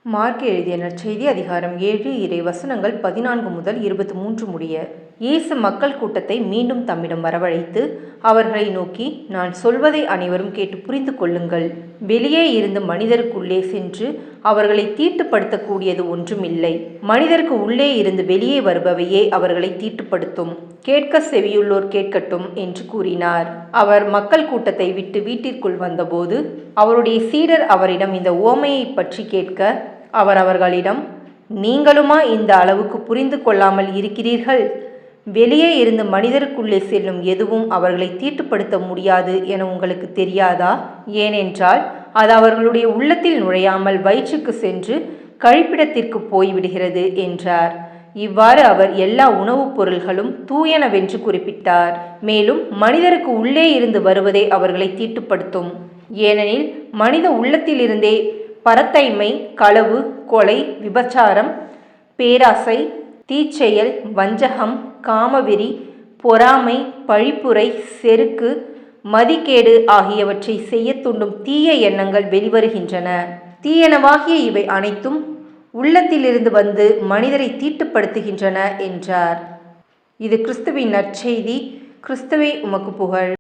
Mark எழுதிய நற்செய்தி அதிகாரம் 7 இறை வசனங்கள் 14 முதல் 23 முடிய. இயேசு மக்கள் கூட்டத்தை மீண்டும் தம்மிடம் வரவழைத்து அவர்களை நோக்கி, நான் சொல்வதை அனைவரும் கேட்டு புரிந்து கொள்ளுங்கள். வெளியே இருந்து மனிதருக்குள்ளே சென்று அவர்களை தீட்டுப்படுத்தக்கூடியது ஒன்றுமில்லை. மனிதருக்கு உள்ளே இருந்து வெளியே வருபவையே அவர்களை தீட்டுப்படுத்தும். கேட்க செவியுள்ளோர் கேட்கட்டும் என்று கூறினார். அவர் மக்கள் கூட்டத்தை விட்டு வீட்டிற்குள் வந்தபோது அவருடைய சீடர் அவரிடம் இந்த உவமையை பற்றி கேட்க, அவர் அவர்களிடம், நீங்களுமா இந்த அளவுக்கு புரிந்து கொள்ளாமல் இருக்கிறீர்கள்? வெளியே இருந்து மனிதருக்குள்ளே செல்லும் எதுவும் அவர்களை தீட்டுப்படுத்த முடியாது என உங்களுக்கு தெரியாதா? ஏனென்றால் அது அவர்களுடைய உள்ளத்தில் நுழையாமல் வயிற்றுக்கு சென்று கழிப்பிடத்திற்கு போய்விடுகிறது என்றார். இவ்வாறு அவர் எல்லா உணவுப் பொருள்களும் தூயனவென்று குறிப்பிட்டார். மேலும் மனிதருக்கு உள்ளே இருந்து வருவதே அவர்களை தீட்டுப்படுத்தும். ஏனெனில் மனித உள்ளத்திலிருந்தே பரத்தைமை, களவு, கொலை, விபச்சாரம், பேராசை, தீச்செயல், வஞ்சகம், காமவெறி, பொறாமை, பழிப்புரை, செருக்கு, மதிகேடு ஆகியவற்றை செய்ய தூண்டும் தீய எண்ணங்கள் வெளிவருகின்றன. தீயனவாகிய இவை அனைத்தும் உள்ளத்திலிருந்து வந்து மனிதரை தீட்டுப்படுத்துகின்றன என்றார். இது கிறிஸ்துவின் நற்செய்தி. கிறிஸ்துவே உமக்கு புகழ்.